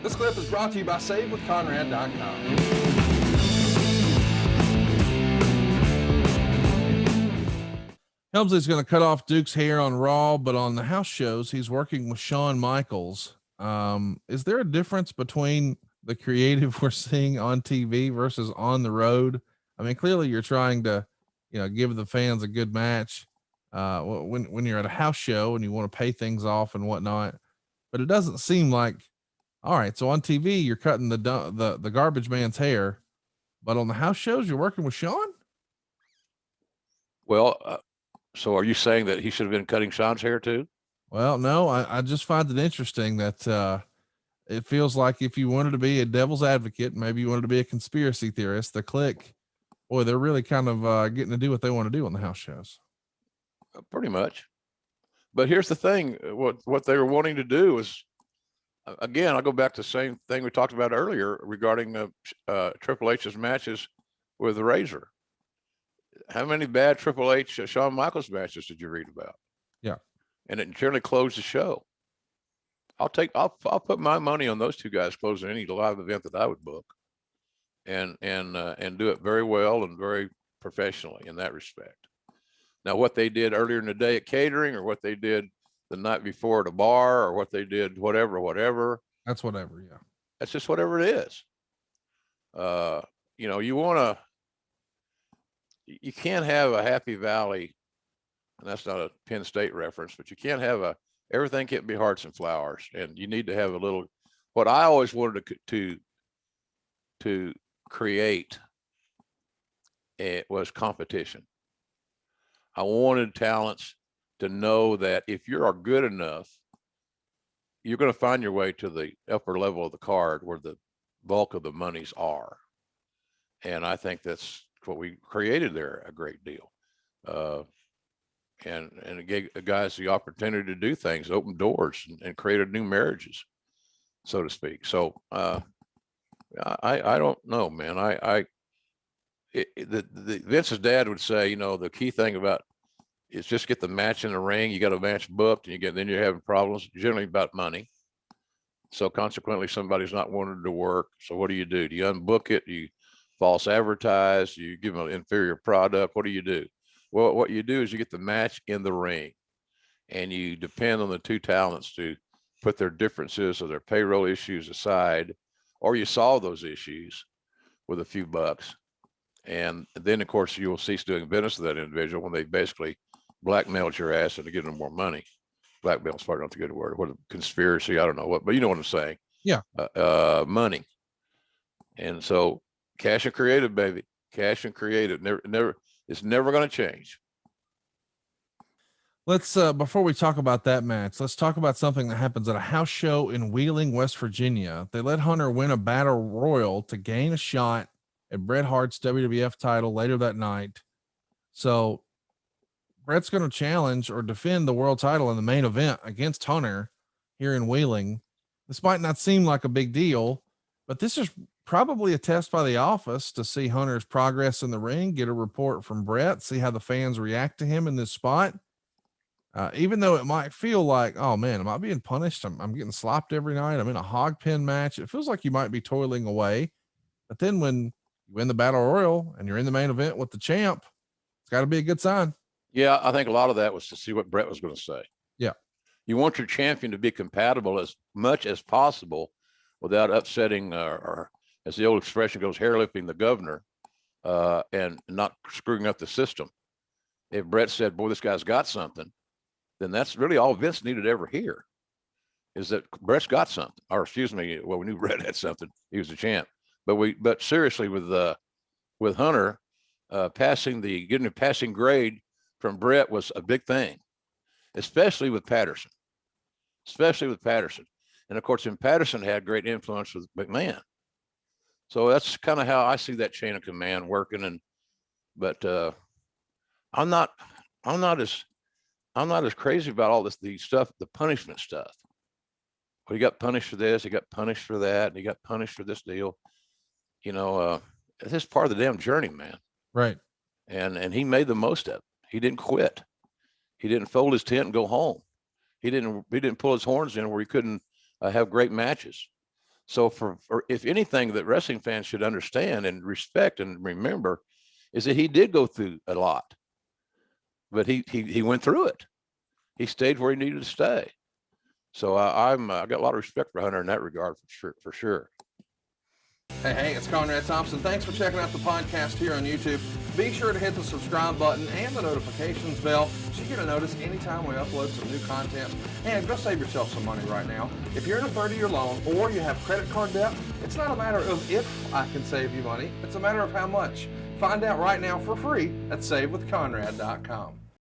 This clip is brought to you by SaveWithConrad.com. Helmsley's going to cut off Duke's hair on Raw, but on the house shows, he's working with Shawn Michaels. Is there a difference between the creative we're seeing on TV versus on the road? I mean, clearly you're trying to, give the fans a good match when you're at a house show and you want to pay things off and whatnot. But it doesn't seem like, all right. So on TV, you're cutting the garbage man's hair, but on the house shows, you're working with Shawn. Well, so are you saying that he should have been cutting Shawn's hair too? Well, no, I just find it interesting that it feels like if you wanted to be a devil's advocate, maybe you wanted to be a conspiracy theorist, the Click, boy, they're really kind of getting to do what they want to do on the house shows. Pretty much. But here's the thing: what they were wanting to do is, again, I'll go back to the same thing we talked about earlier regarding Triple H's matches with the Razor. How many bad Triple H Shawn Michaels matches did you read about? Yeah, and it generally closed the show. I'll put my money on those two guys closing any live event that I would book, and do it very well and very professionally in that respect. Now, what they did earlier in the day at catering, or what they did the night before at a bar, or what they did whatever. That's whatever. Yeah, that's just whatever it is. You can't have a Happy Valley, and that's not a Penn State reference, but you can't have everything can't be hearts and flowers, and you need to have a little. What I always wanted to create, it was competition. I wanted talents to know that if you are good enough, you're going to find your way to the upper level of the card where the bulk of the monies are. And I think that's what we created there a great deal. And it gave guys the opportunity to do things, open doors, and created new marriages, so to speak. So I don't know, man. Vince's dad would say, the key thing about is just get the match in the ring. You got a match booked, and then you're having problems, generally about money. So consequently, somebody's not wanting to work. So what do? Do you unbook it? Do you false advertise? Do you give them an inferior product? What do you do? Well, what you do is you get the match in the ring, and you depend on the two talents to put their differences or their payroll issues aside, or you solve those issues with a few bucks. And then, of course, you will cease doing business with that individual when they basically blackmailed your ass into getting them more money. Blackmail's probably not the good word. What a conspiracy, I don't know what, but you know what I'm saying. Yeah. Money. And so cash and creative, baby. Cash and creative. It's never going to change. Let's before we talk about that match, let's talk about something that happens at a house show in Wheeling, West Virginia. They let Hunter win a battle royal to gain a shot at Bret Hart's WWF title later that night. So Bret's going to challenge or defend the world title in the main event against Hunter here in Wheeling. This might not seem like a big deal, but this is probably a test by the office to see Hunter's progress in the ring, get a report from Bret, see how the fans react to him in this spot. Even though it might feel like, oh man, am I being punished? I'm getting slopped every night. I'm in a hog pen match. It feels like you might be toiling away. But then when you win the battle royal and you're in the main event with the champ, it's got to be a good sign. Yeah, I think a lot of that was to see what Bret was going to say. Yeah. You want your champion to be compatible as much as possible without upsetting, or as the old expression goes, hairlifting the governor, and not screwing up the system. If Bret said, boy, this guy's got something, then that's really all Vince needed to ever hear, is that Bret's got something. Or excuse me, well, we knew Bret had something. He was the champ. But seriously, with Hunter, getting a passing grade from Bret was a big thing, especially with Patterson. And of course, Patterson had great influence with McMahon. So that's kind of how I see that chain of command working. But I'm not as crazy about all the stuff, the punishment stuff. Well, he got punished for this, he got punished for that, and he got punished for this deal. It's just part of the damn journey, man. Right. And he made the most of it. He didn't quit. He didn't fold his tent and go home. He didn't pull his horns in where he couldn't have great matches. So for if anything that wrestling fans should understand and respect and remember is that he did go through a lot, but he went through it. He stayed where he needed to stay. So I got a lot of respect for Hunter in that regard, for sure. Hey, it's Conrad Thompson. Thanks for checking out the podcast here on YouTube. Be sure to hit the subscribe button and the notifications bell so you get a notice anytime we upload some new content. And go save yourself some money right now. If you're in a 30-year loan or you have credit card debt, it's not a matter of if I can save you money. It's a matter of how much. Find out right now for free at SaveWithConrad.com.